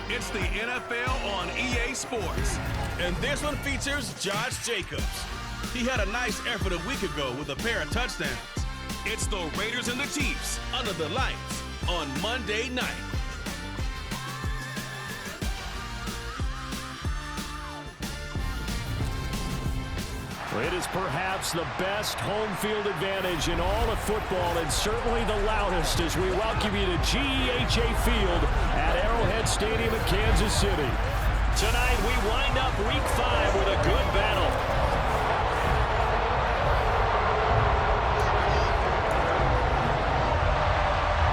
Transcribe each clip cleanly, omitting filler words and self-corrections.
It's the NFL on EA Sports. And this one features Josh Jacobs. He had a nice effort a week ago with a pair of touchdowns. It's the Raiders and the Chiefs under the lights on Monday night. It is perhaps the best home field advantage in all of football, and certainly the loudest as we welcome you to GEHA Field at Arrowhead Stadium in Kansas City. Tonight we wind up Week 5 with a good battle.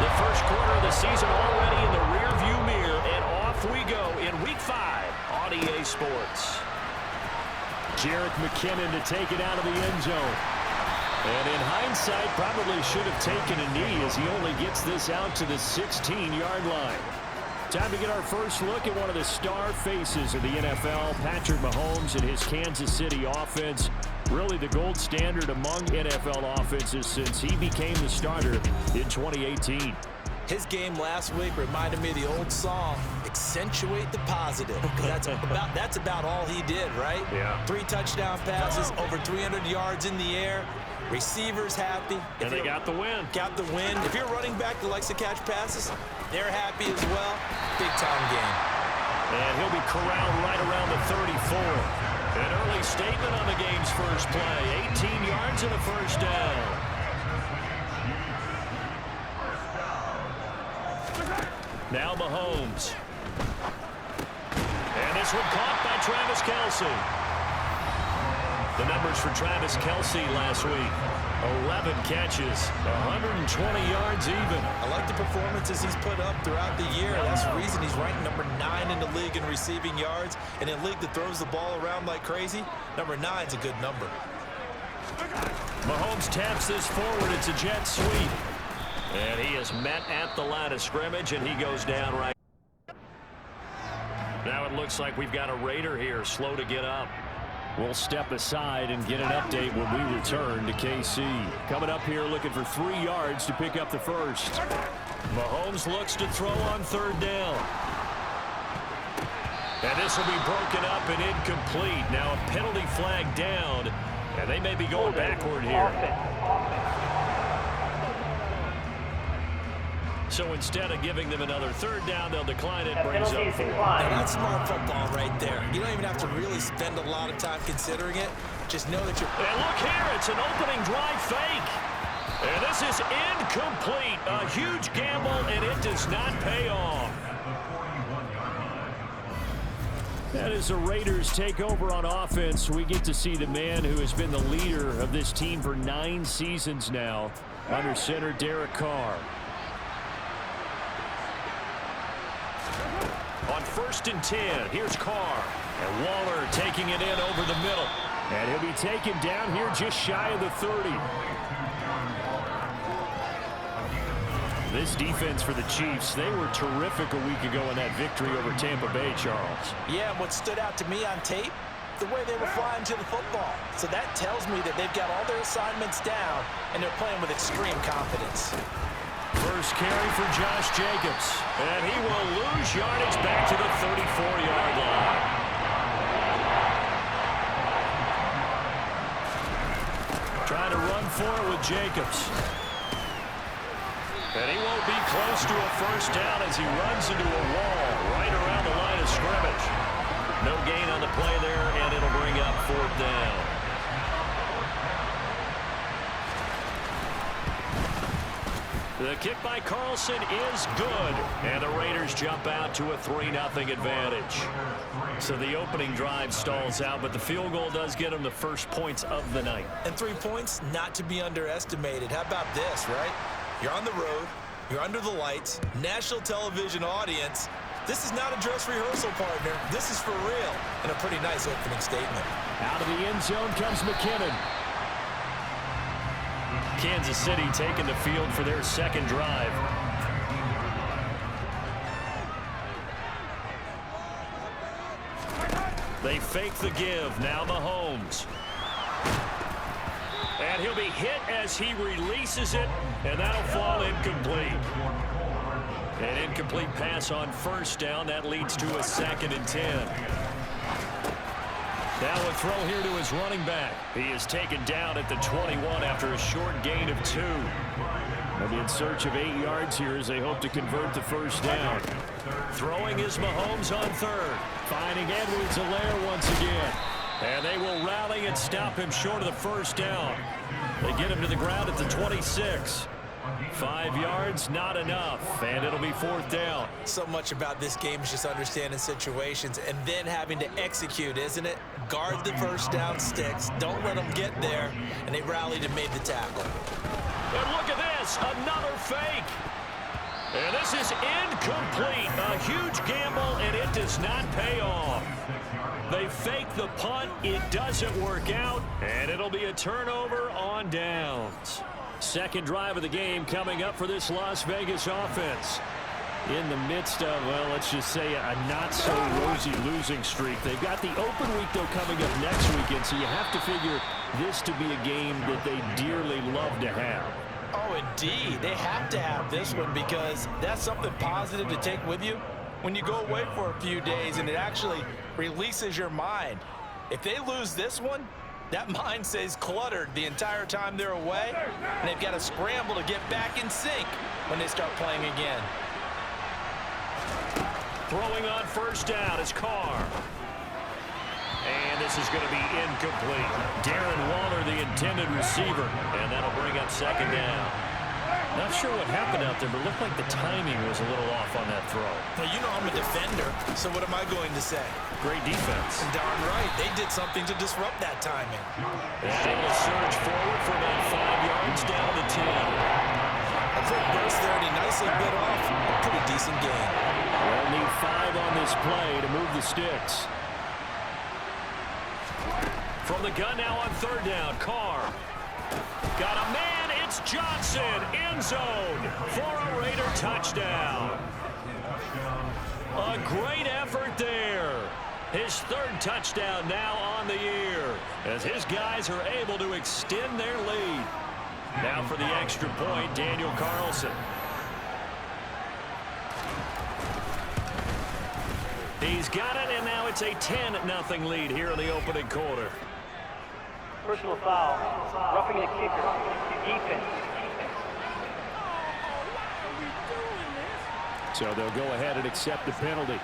The first quarter of the season already in the rearview mirror, and off we go in Week 5 on EA Sports. Jerick McKinnon to take it out of the end zone. And in hindsight, probably should have taken a knee as he only gets this out to the 16-yard line. Time to get our first look at one of the star faces of the NFL, Patrick Mahomes and his Kansas City offense. Really the gold standard among NFL offenses since he became the starter in 2018. His game last week reminded me of the old song, accentuate the positive. That's about all he did, right? Yeah. 3 touchdown passes, over 300 yards in the air. Receivers happy. And they got the win. Got the win. If you're running back that likes to catch passes, they're happy as well. Big-time game. And he'll be corralled right around the 34. An early statement on the game's first play. 18 yards and a first down. Now Mahomes. And this one caught by Travis Kelce. The numbers for Travis Kelce last week. 11 catches, 120 yards even. I like the performances he's put up throughout the year. That's the reason he's ranked number 9 in the league in receiving yards. And in a league that throws the ball around like crazy, number 9's a good number. Mahomes taps this forward. It's a jet sweep. And he is met at the line of scrimmage, and he goes down right. Now it looks like we've got a Raider here, slow to get up. We'll step aside and get an update when we return to KC. Coming up here looking for 3 yards to pick up the first. Mahomes looks to throw on 3rd down. And this will be broken up and incomplete. Now a penalty flag down, and they may be going backward here. So instead of giving them another 3rd down, they'll decline it. Brings up 4. Now that's smart football right there. You don't even have to really spend a lot of time considering it. Just know that you're... And look here, it's an opening drive fake. And this is incomplete. A huge gamble, and it does not pay off. That is the Raiders take over on offense. We get to see the man who has been the leader of this team for 9 seasons now, under center Derek Carr. On 1st and 10, here's Carr. And Waller taking it in over the middle. And he'll be taken down here just shy of the 30. This defense for the Chiefs, they were terrific a week ago in that victory over Tampa Bay, Charles. Yeah, what stood out to me on tape, the way they were flying to the football. So that tells me that they've got all their assignments down, and they're playing with extreme confidence. First carry for Josh Jacobs. And he will lose yardage back to the 34-yard line. Trying to run for it with Jacobs. And he won't be close to a first down as he runs into a wall right around the line of scrimmage. No gain on the play there, and it'll bring up 4th down. The kick by Carlson is good, and the Raiders jump out to a 3-0 advantage. So the opening drive stalls out, but the field goal does get them the first points of the night. And 3 points, not to be underestimated. How about this, right? You're on the road, you're under the lights, national television audience. This is not a dress rehearsal, partner. This is for real, and a pretty nice opening statement. Out of the end zone comes McKinnon. Kansas City taking the field for their 2nd drive. They fake the give. Now Mahomes. And he'll be hit as he releases it, and that'll fall incomplete. An incomplete pass on first down. That leads to a 2nd and 10. Now a throw here to his running back. He is taken down at the 21 after a short gain of 2. They'll be in search of 8 yards here as they hope to convert the first down. Throwing is Mahomes on 3rd. Finding Edwards-Helaire once again. And they will rally and stop him short of the first down. They get him to the ground at the 26. 5 yards, not enough, and it'll be 4th down. So much about this game is just understanding situations and then having to execute, isn't it? Guard the first down sticks, don't let them get there, and they rallied and made the tackle. And look at this, another fake. And this is incomplete. A huge gamble, and it does not pay off. They fake the punt, it doesn't work out, and it'll be a turnover on downs. Second drive of the game coming up for this Las Vegas offense. In the midst of, well, let's just say a not-so-rosy losing streak. They've got the open week, though, coming up next weekend, so you have to figure this to be a game that they dearly love to have. Oh, indeed. They have to have this one because that's something positive to take with you when you go away for a few days, and it actually releases your mind. If they lose this one, that mind stays cluttered the entire time they're away, and they've got to scramble to get back in sync when they start playing again. Throwing on first down is Carr. And this is going to be incomplete. Darren Waller, the intended receiver, and that'll bring up 2nd down. Not sure what happened out there, but it looked like the timing was a little off on that throw. Now, you know I'm a defender, so what am I going to say? Great defense. And darn right, they did something to disrupt that timing. And able to surge forward for about 5 yards down to 10. A quick burst there, and he nicely bit off a pretty decent gain. They'll need 5 on this play to move the sticks. From the gun now on 3rd down, Carr. Got a man, it's Johnson, end zone for a Raider touchdown. A great effort there. His 3rd touchdown now on the year as his guys are able to extend their lead. Now for the extra point, Daniel Carlson. He's got it, and now it's a 10-0 lead here in the opening quarter. Personal foul, roughing the kicker, defense. So they'll go ahead and accept the penalty.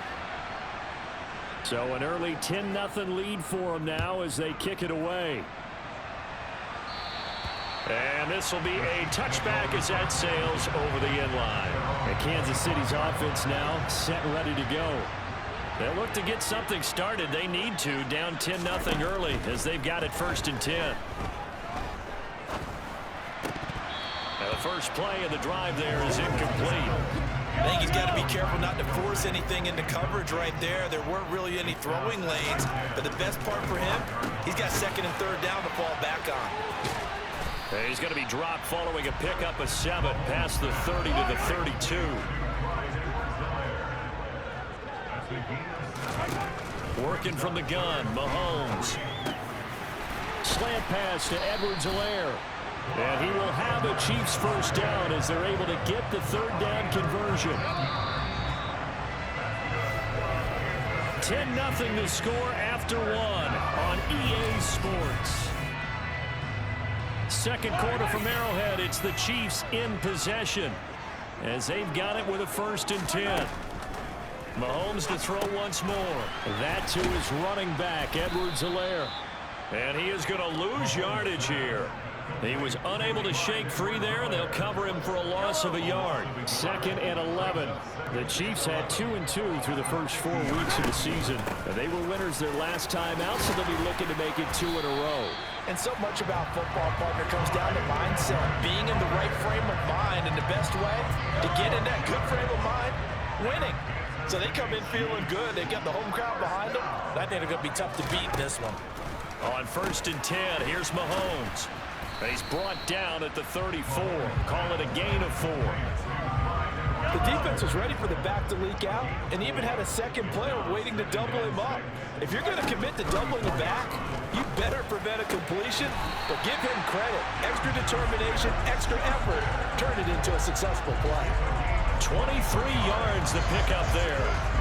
So an early 10-0 lead for them now as they kick it away. And this will be a touchback as that sails over the end line. And Kansas City's offense now set and ready to go. They'll look to get something started. They need to, down 10-0 early as they've got it 1st and 10. Now the first play of the drive there is incomplete. I think he's got to be careful not to force anything into coverage right there. There weren't really any throwing lanes, but the best part for him, he's got 2nd and 3rd down to fall back on. And he's going to be dropped following a pickup of 7 past the 30 to the 32. Working from the gun, Mahomes. Slant pass to Edwards-Helaire. And he will have a Chiefs first down as they're able to get the 3rd down conversion. 10-0 to score after 1 on EA Sports. Second quarter from Arrowhead, it's the Chiefs in possession as they've got it with a 1st and 10. Mahomes to throw once more. That to his running back, Edwards-Helaire. And he is going to lose yardage here. He was unable to shake free there, and they'll cover him for a loss of a yard. 2nd and 11. The Chiefs had 2-2 through the first 4 weeks of the season. They were winners their last time out, so they'll be looking to make it 2 in a row. And so much about football, partner, comes down to mindset. Being in the right frame of mind, and the best way to get in that good frame of mind, winning. So they come in feeling good. They got the home crowd behind them. I think they're going to be tough to beat in this one. On 1st and 10, here's Mahomes. He's brought down at the 34. Call it a gain of 4. The defense was ready for the back to leak out and even had a second player waiting to double him up. If you're going to commit to doubling the back, you better prevent a completion, but give him credit. Extra determination, extra effort, turn it into a successful play. 23 yards to pick up there.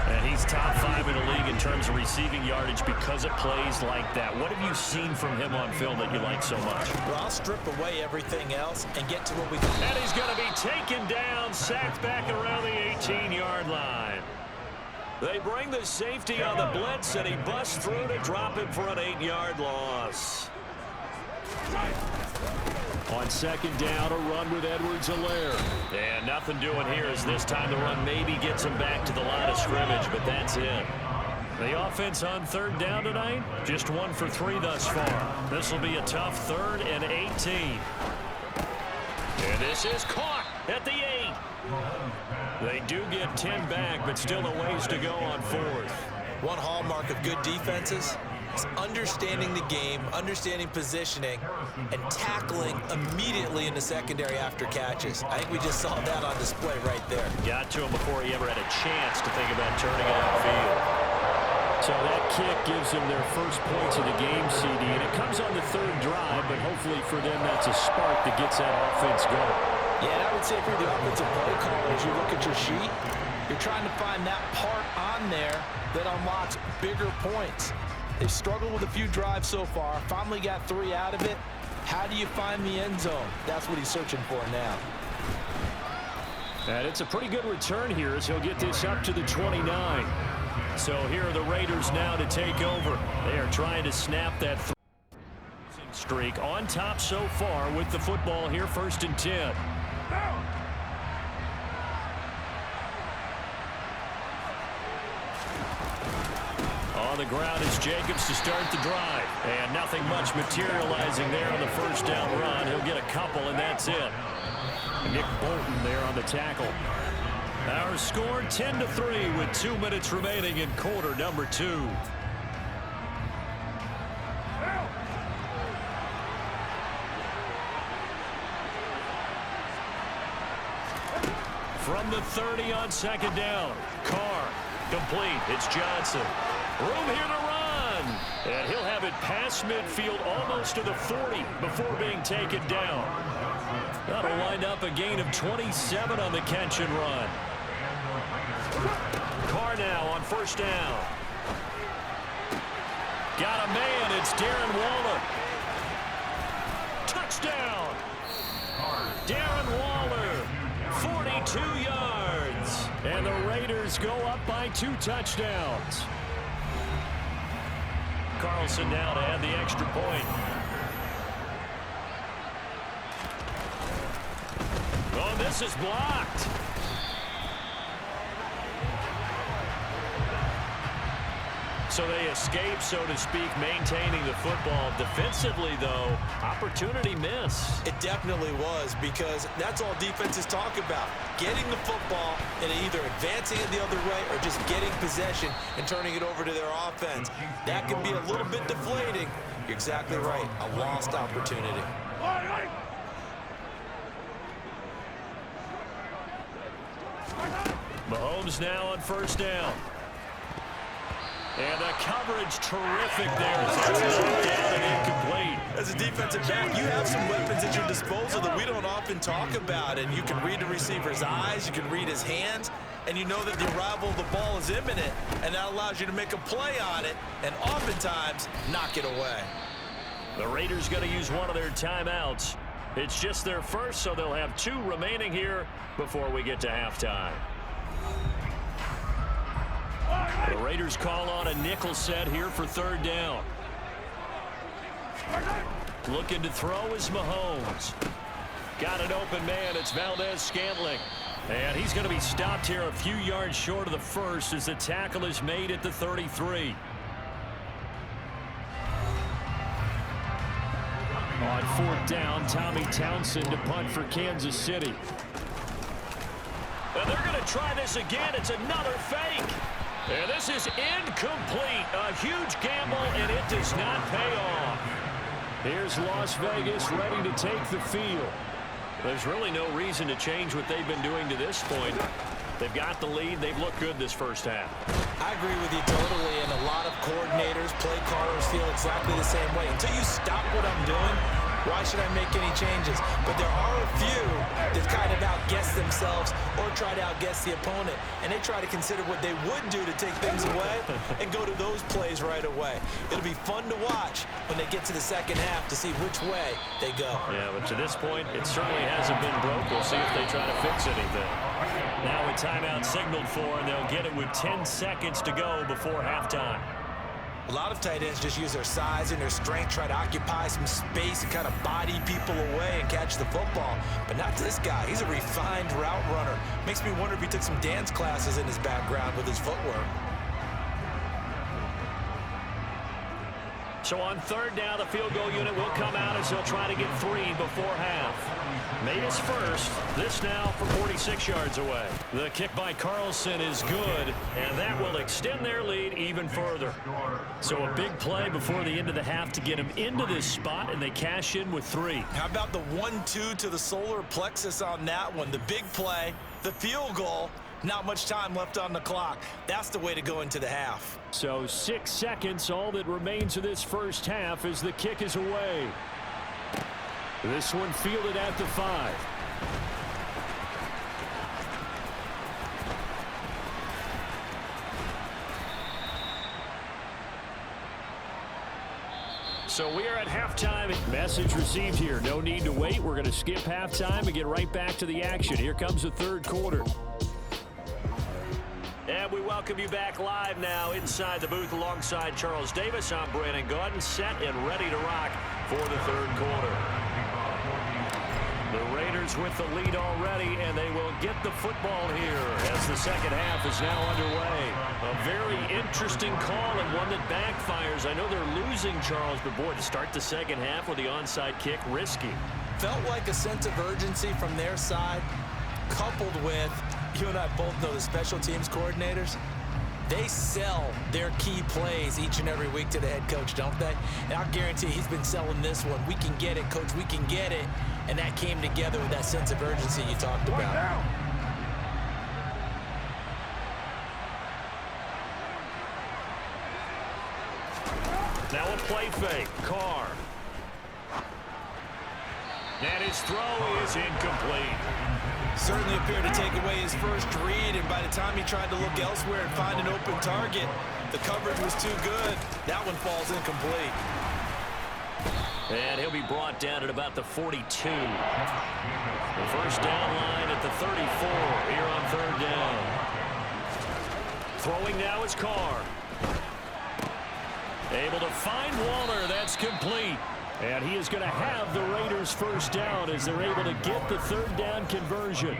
And he's top 5 in the league in terms of receiving yardage because of plays like that. What have you seen from him on film that you like so much? Well, I'll strip away everything else and get to what we can. And he's going to be taken down, sacked back around the 18-yard line. They bring the safety on the blitz, and he busts through to drop him for an 8-yard loss. On second down, a run with Edwards-Helaire. And nothing doing here as this time the run maybe gets him back to the line of scrimmage, but that's it. The offense on third down tonight, just 1 for 3 thus far. This will be a tough 3rd and 18. And this is caught at the 8. They do get 10 back, but still a ways to go on 4th. One hallmark of good defenses is understanding the game, understanding positioning, and tackling immediately in the secondary after catches. I think we just saw that on display right there. Got to him before he ever had a chance to think about turning it upfield. So that kick gives them their first points of the game, CD, and it comes on the 3rd drive, but hopefully for them that's a spark that gets that offense going. Yeah, and I would say if you're the offensive play caller, as you look at your sheet, you're trying to find that part on there that unlocks bigger points. They've struggled with a few drives so far, finally got 3 out of it. How do you find the end zone? That's what he's searching for now. And it's a pretty good return here as he'll get this up to the 29. So here are the Raiders now to take over. They are trying to snap that streak on top so far with the football here, 1st and 10. On the ground is Jacobs to start the drive. And nothing much materializing there on the 1st down run. He'll get a couple, and that's it. Nick Bolton there on the tackle. Our score 10-3 with 2 minutes remaining in quarter number 2. From the 30 on 2nd down. Carr complete. It's Johnson. Room here to run. And he'll have it past midfield almost to the 40 before being taken down. That'll wind up a gain of 27 on the catch and run. Carr now on 1st down. Got a man. It's Darren Waller. Touchdown. Darren Waller. 42 yards. And the Raiders go up by 2 touchdowns. Carlson now to add the extra point. Oh, this is blocked. So they escape, so to speak, maintaining the football. Defensively, though, opportunity miss. It definitely was, because that's all defenses talk about. Getting the football and either advancing it the other way or just getting possession and turning it over to their offense. That can be a little bit deflating. You're exactly right. A lost opportunity. Mahomes now on 1st down. And the coverage terrific there. Down and incomplete. As a defensive back, you have some weapons at your disposal that we don't often talk about. And you can read the receiver's eyes, you can read his hands, and you know that the arrival of the ball is imminent, and that allows you to make a play on it and oftentimes knock it away. The Raiders going to use one of their timeouts. It's just their first, so they'll have 2 remaining here before we get to halftime. The Raiders call on a nickel set here for 3rd down. Looking to throw is Mahomes. Got an open man. It's Valdez-Scantling. And he's going to be stopped here a few yards short of the first as the tackle is made at the 33. On 4th down, Tommy Townsend to punt for Kansas City. And they're going to try this again. It's another fake. And this is incomplete. A huge gamble, and it does not pay off. Here's Las Vegas ready to take the field. There's really no reason to change what they've been doing to this point. They've got the lead. They've looked good this first half. I agree with you totally, and a lot of coordinators, play callers feel exactly the same way. Until you stop what I'm doing, Why should I make any changes? But there are a few that kind of outguess themselves or try to outguess the opponent, and they try to consider what they would do to take things away and go to those plays right away. It'll be fun to watch when they get to the second half to see which way they go. Yeah, but to this point, it certainly hasn't been broke. We'll see if they try to fix anything. Now a timeout signaled for, and they'll get it with 10 seconds to go before halftime. A lot of tight ends just use their size and their strength, try to occupy some space and kind of body people away and catch the football. But not this guy. He's a refined route runner. Makes me wonder if he took some dance classes in his background with his footwork. So on third down, the field goal unit will come out as they'll try to get 3 before half. Made his first. This now from 46 yards away. The kick by Carlson is good, and that will extend their lead even further. So a big play before the end of the half to get them into this spot, and they cash in with 3. How about the 1-2 to the solar plexus on that one? The big play, the field goal, not much time left on the clock. That's the way to go into the half. So 6 seconds, all that remains of this first half as the kick is away. This one fielded at the 5. So we are at halftime. Message received here. No need to wait. We're going to skip halftime and get right back to the action. Here comes the third quarter. And we welcome you back live now inside the booth alongside Charles Davis. I'm Brandon Gaudin, set and ready to rock for the third quarter. The Raiders with the lead already, and they will get the football here as the second half is now underway. A very interesting call and one that backfires. I know they're losing, Charles, but boy, to start the second half with the onside kick, risky. Felt like a sense of urgency from their side, coupled with, you and I both know the special teams coordinators, they sell their key plays each and every week to the head coach, don't they? And I'll guarantee he's been selling this one. We can get it, coach, we can get it. And that came together with that sense of urgency you talked about. Now a play fake. Carr. And his throw is incomplete. Certainly appeared to take away his first read, and by the time he tried to look elsewhere and find an open target, the coverage was too good. That one falls incomplete. And he'll be brought down at about the 42. The first down line at the 34 here on third down. Throwing now is Carr. Able to find Waller. That's complete. And he is going to have the Raiders first down as they're able to get the third down conversion.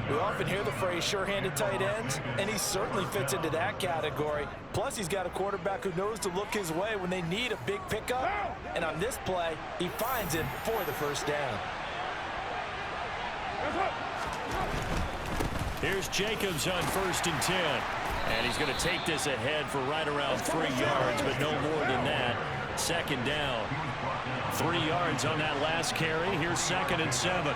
We often hear the phrase sure-handed tight ends, and he certainly fits into that category. Plus, he's got a quarterback who knows to look his way when they need a big pickup. And on this play, he finds it for the first down. Here's Jacobs on 1st and 10. And he's going to take this ahead for right around 3 yards, but no more than that. Second down. 3 yards on that last carry. Here's 2nd and 7.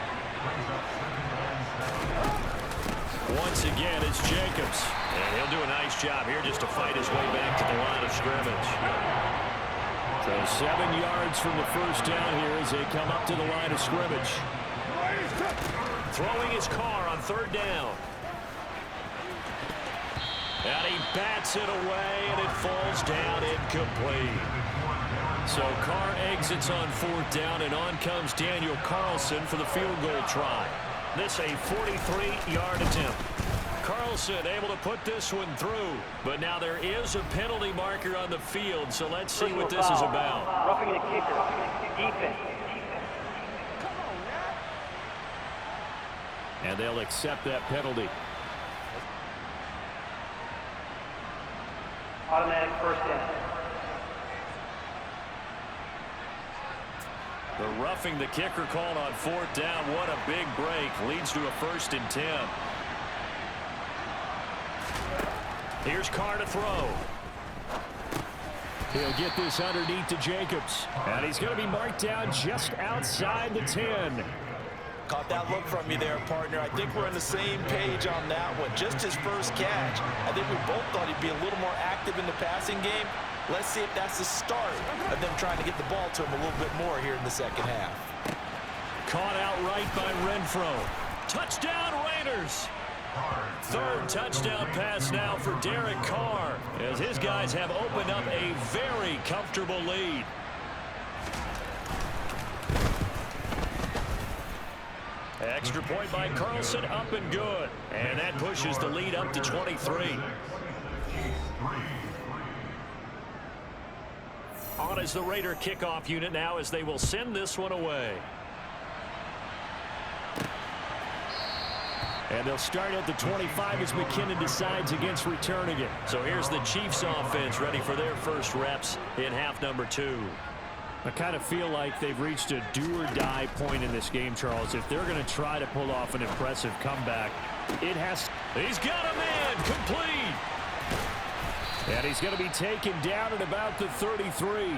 Once again, it's Jacobs. And he'll do a nice job here just to fight his way back to the line of scrimmage. So 7 yards from the first down here as they come up to the line of scrimmage. Throwing his Carr on third down. And he bats it away, and it falls down incomplete. So Carr exits on 4th down, and on comes Daniel Carlson for the field goal try. This a 43-yard attempt. Carlson able to put this one through, but now there is a penalty marker on the field, so let's see what this is about. Roughing the kicker. Defense. And they'll accept that penalty. Automatic first down. The roughing the kicker called on 4th down. What a big break. Leads to a 1st and 10. Here's Carr to throw. He'll get this underneath to Jacobs. And he's going to be marked down just outside the 10. Caught that look from you there, partner. I think we're on the same page on that one. Just his first catch. I think we both thought he'd be a little more active in the passing game. Let's see if that's the start of them trying to get the ball to him a little bit more here in the second half. Caught outright by Renfro. Touchdown, Raiders. Third touchdown pass now for Derek Carr, as his guys have opened up a very comfortable lead. Extra point by Carlson, up and good. And that pushes the lead up to 23. On is the Raider kickoff unit now, as they will send this one away. And they'll start at the 25 as McKinnon decides against returning it. So here's the Chiefs offense ready for their first reps in half number 2. I kind of feel like they've reached a do-or-die point in this game, Charles. If they're going to try to pull off an impressive comeback, it has... He's got a man, complete! And he's going to be taken down at about the 33.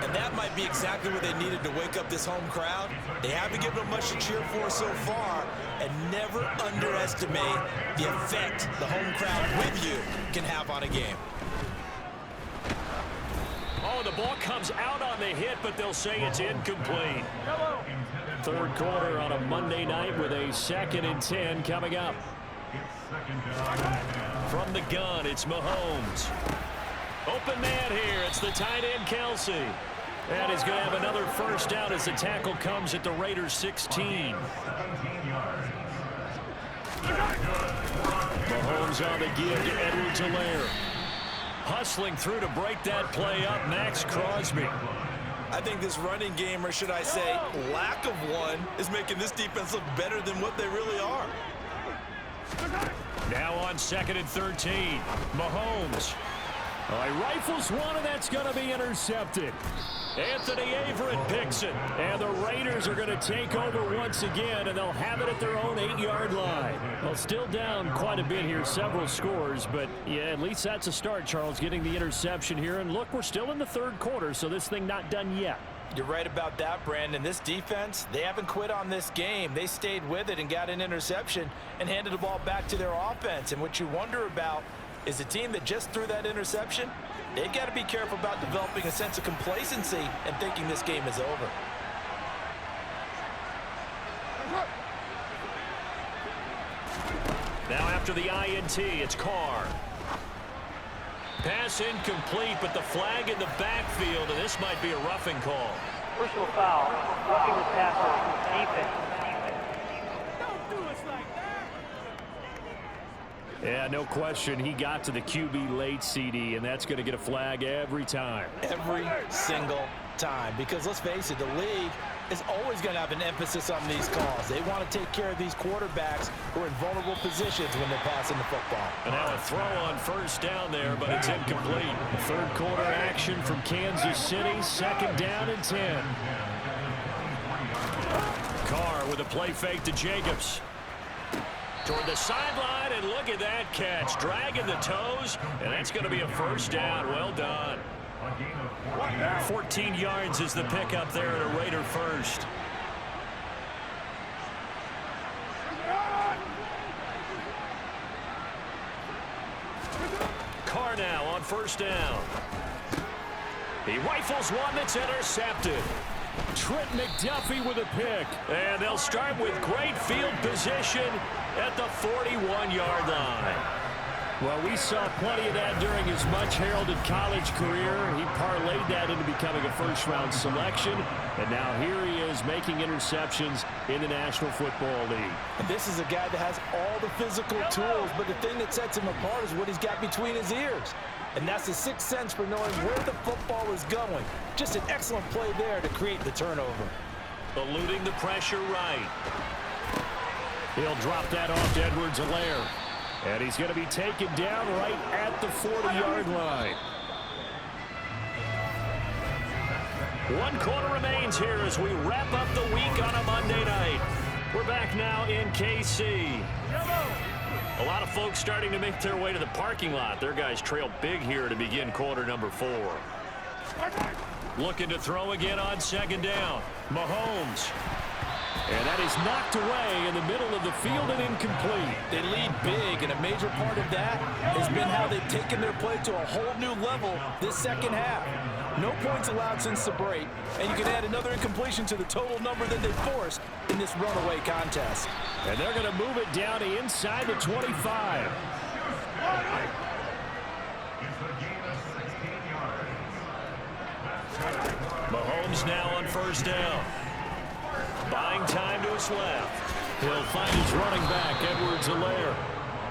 And that might be exactly what they needed to wake up this home crowd. They haven't given them much to cheer for so far, and never underestimate the effect the home crowd with you can have on a game. Oh, the ball comes out on the hit, but they'll say it's incomplete. Third quarter on a Monday night with a 2nd and 10 coming up. From the gun, it's Mahomes. Open man here. It's the tight end, Kelsey. And he's going to have another first down as the tackle comes at the Raiders' 16. Mahomes on the give to Edwards-Helaire. Hustling through to break that play up, Max Crosby. I think this running game, or should I say lack of one, is making this defense look better than what they really are. Now on 2nd and 13, Mahomes. He rifles one, and that's going to be intercepted. Anthony Averett picks it, and the Raiders are going to take over once again, and they'll have it at their own 8-yard line. Well, still down quite a bit here, several scores, but yeah, at least that's a start, Charles, getting the interception here. And look, we're still in the third quarter, so this thing not done yet. You're right about that, Brandon. This defense, they haven't quit on this game. They stayed with it and got an interception and handed the ball back to their offense. And what you wonder about is the team that just threw that interception, they've got to be careful about developing a sense of complacency and thinking this game is over. Now after the INT, it's Carr. Pass incomplete, but the flag in the backfield, and this might be a roughing call. Personal foul. Roughing the passer. Defense. Yeah, no question. He got to the QB late, CD, and that's going to get a flag every time. Every single time. Because let's face it, the league is always going to have an emphasis on these calls. They want to take care of these quarterbacks who are in vulnerable positions when they're passing the football. And now a throw on first down there, but it's incomplete. Third quarter action from Kansas City. 2nd down and 10. Carr with a play fake to Jacobs. Toward the sideline, and look at that catch. Dragging the toes, and that's going to be a first down. Well done. 14 yards is the pickup there at a Raider first. Carr now on first down. He rifles one that's intercepted. Trent McDuffie with a pick. And they'll start with great field position at the 41-yard line. Well, we saw plenty of that during his much-heralded college career. He parlayed that into becoming a first-round selection. And now here he is making interceptions in the National Football League. And this is a guy that has all the physical tools, but the thing that sets him apart is what he's got between his ears. And that's the sixth sense for knowing where the football is going. Just an excellent play there to create the turnover. Eluding the pressure right. He'll drop that off to Edwards-Helaire. And he's going to be taken down right at the 40-yard line. 1 quarter remains here as we wrap up the week on a Monday night. We're back now in KC. A lot of folks starting to make their way to the parking lot. Their guys trail big here to begin quarter number 4. Looking to throw again on 2nd down. Mahomes. And that is knocked away in the middle of the field and incomplete. They lead big, and a major part of that has been how they've taken their play to a whole new level this second half. No points allowed since the break, and you can add another incompletion to the total number that they forced in this runaway contest. And they're going to move it down to inside the 25. Mahomes now on first down. Buying time to his left. He'll find his running back, Edwards-Helaire.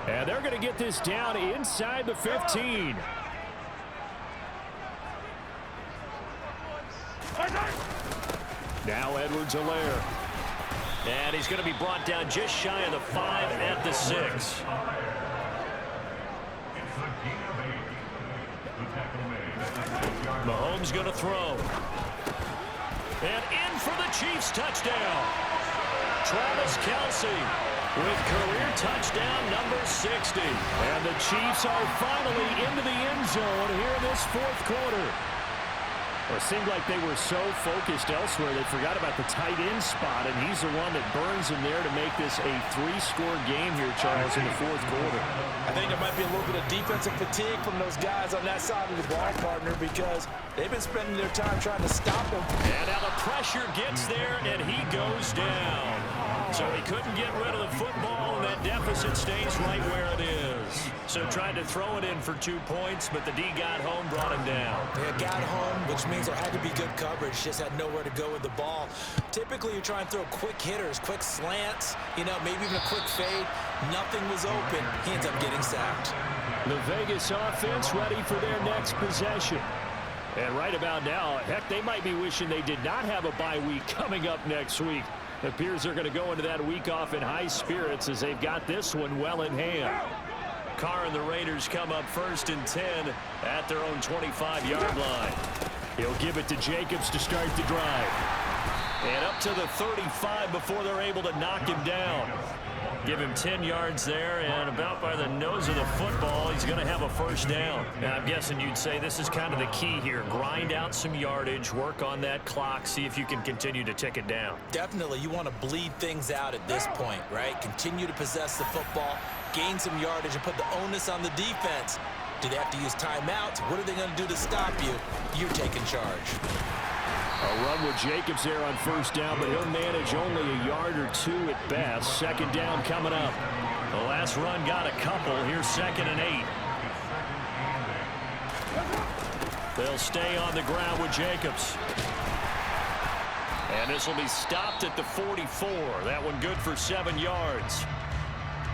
And they're going to get this down inside the 15. Now Edwards-Helaire. And he's going to be brought down just shy of the 5 at the 6. Mahomes going to throw. And in for the Chiefs touchdown. Travis Kelce with career touchdown number 60. And the Chiefs are finally into the end zone here in this fourth quarter. Well, it seemed like they were so focused elsewhere they forgot about the tight end spot, and he's the one that burns him there to make this a 3-score game here, Charles, in the fourth quarter. I think there might be a little bit of defensive fatigue from those guys on that side of the ball, partner, because they've been spending their time trying to stop him. And now the pressure gets there, and he goes down. So he couldn't get rid of the football, and that deficit stays right where it is. So tried to throw it in for 2 points, but the D got home, brought him down. Yeah, got home, which means there had to be good coverage. Just had nowhere to go with the ball. Typically, you're trying to throw quick hitters, quick slants, you know, maybe even a quick fade. Nothing was open. He ends up getting sacked. The Vegas offense ready for their next possession. And right about now, heck, they might be wishing they did not have a bye week coming up next week. It appears they're going to go into that week off in high spirits as they've got this one well in hand. Carr and the Raiders come up 1st and 10 at their own 25-yard line. He'll give it to Jacobs to start the drive. And up to the 35 before they're able to knock him down. Give him 10 yards there, and about by the nose of the football, he's going to have a first down. Now, I'm guessing you'd say this is kind of the key here. Grind out some yardage, work on that clock, see if you can continue to tick it down. Definitely, you want to bleed things out at this point, right? Continue to possess the football, gain some yardage, and put the onus on the defense. Do they have to use timeouts? What are they going to do to stop you? You're taking charge. A run with Jacobs there on first down, but he'll manage only a yard or 2 at best. Second down coming up. The last run got a couple. Here's 2nd and 8. They'll stay on the ground with Jacobs. And this will be stopped at the 44. That one good for 7 yards.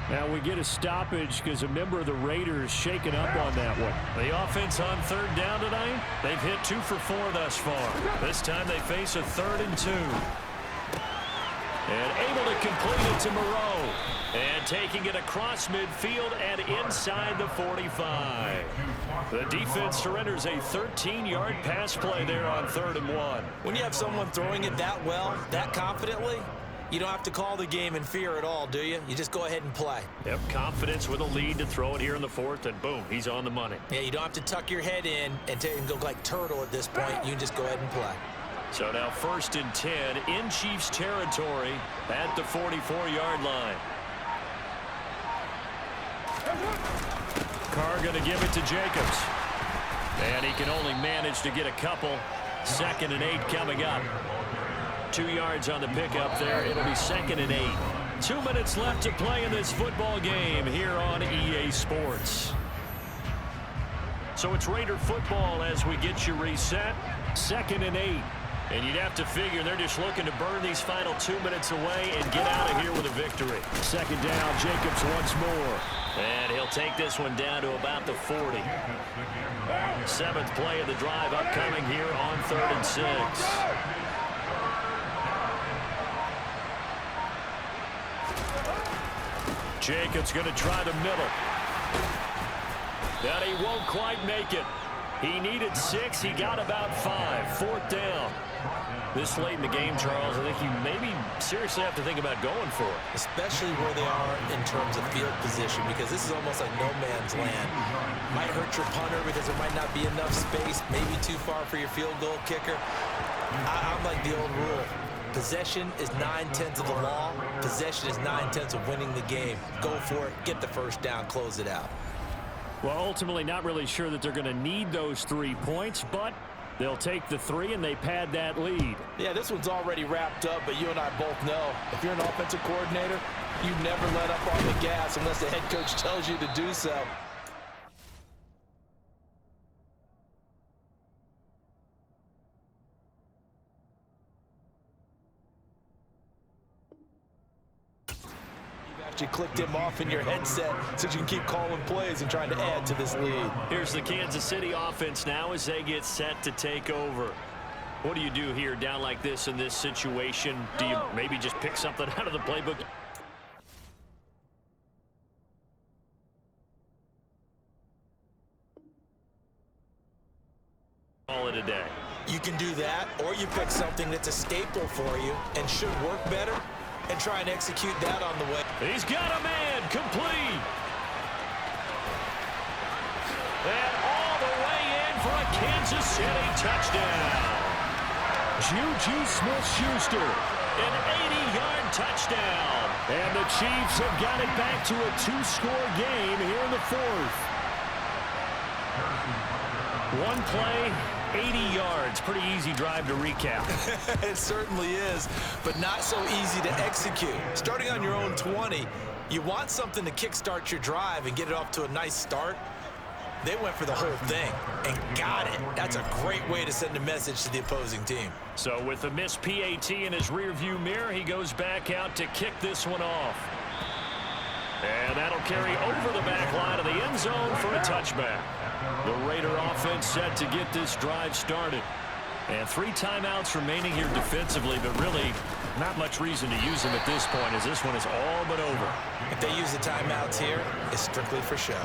Now we get a stoppage because a member of the Raiders shaken up on that one. The offense on 3rd down tonight, they've hit 2 for 4 thus far. This time they face a 3rd and 2. And able to complete it to Moreau. And taking it across midfield and inside the 45. The defense surrenders a 13-yard pass play there on 3rd and 1. When you have someone throwing it that well, that confidently, you don't have to call the game in fear at all, do you? You just go ahead and play. Yep, confidence with a lead to throw it here in the 4th, and boom, he's on the money. Yeah, you don't have to tuck your head in and go like turtle at this point. You can just go ahead and play. So now 1st and 10 in Chiefs territory at the 44-yard line. Carr going to give it to Jacobs. And he can only manage to get a couple. 2nd and 8 coming up. 2 yards on the pickup there. It'll be 2nd and 8. 2 minutes left to play in this football game here on EA Sports. So it's Raider football as we get you reset. 2nd and 8. And you'd have to figure they're just looking to burn these final 2 minutes away and get out of here with a victory. 2nd down, Jacobs once more. And he'll take this one down to about the 40. 7th play of the drive upcoming here on 3rd and 6. Jacobs going to try the middle. And he won't quite make it. He needed 6. He got about 5. 4th down. This late in the game, Charles, I think you maybe seriously have to think about going for it. Especially where they are in terms of field position, because this is almost like no man's land. Might hurt your punter because there might not be enough space, maybe too far for your field goal kicker. I'm like the old rule. Possession is 9/10 of the law. Possession is 9/10 of winning the game. Go for it. Get the first down. Close it out. Well, ultimately, not really sure that they're going to need those 3 points, but they'll take the 3 and they pad that lead. Yeah, this one's already wrapped up, but you and I both know if you're an offensive coordinator, you never let up on the gas unless the head coach tells you to do so. You clicked him off in your headset so you can keep calling plays and trying to add to this lead. Here's the Kansas City offense now as they get set to take over. What do you do here down like this in this situation? Do you maybe just pick something out of the playbook? Call it a day. You can do that, or you pick something that's a staple for you and should work better, and try and execute that on the way. He's got a man, complete. And all the way in for a Kansas City touchdown. Juju Smith-Schuster, an 80-yard touchdown. And the Chiefs have got it back to a 2-score game here in the 4th. One play, 80 yards. Pretty easy drive to recap. It certainly is, but not so easy to execute. Starting on your own 20, you want something to kickstart your drive and get it off to a nice start. They went for the whole thing and got it. That's a great way to send a message to the opposing team. So with the missed PAT in his rearview mirror, he goes back out to kick this one off. And that'll carry over the back line of the end zone for a touchback. The Raider offense set to get this drive started. And 3 timeouts remaining here defensively, but really not much reason to use them at this point as this one is all but over. If they use the timeouts here, it's strictly for show.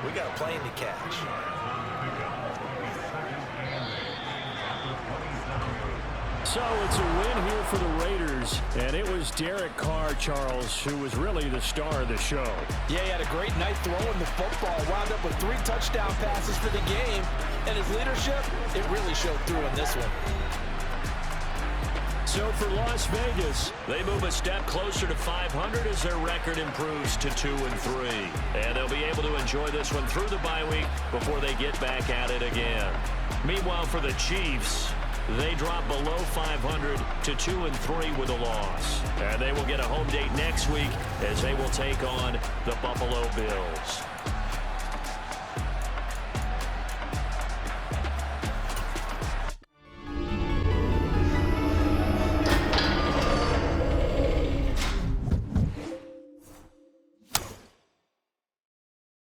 We got a plane to catch. So it's a win here for the Raiders, and it was Derek Carr, Charles, who was really the star of the show. Yeah, he had a great night throwing the football, wound up with 3 touchdown passes for the game, and his leadership, it really showed through in this one. So for Las Vegas, they move a step closer to 500 as their record improves to 2-3. And they'll be able to enjoy this one through the bye week before they get back at it again. Meanwhile, for the Chiefs, they drop below 500 to 2-3 with a loss. And they will get a home date next week as they will take on the Buffalo Bills.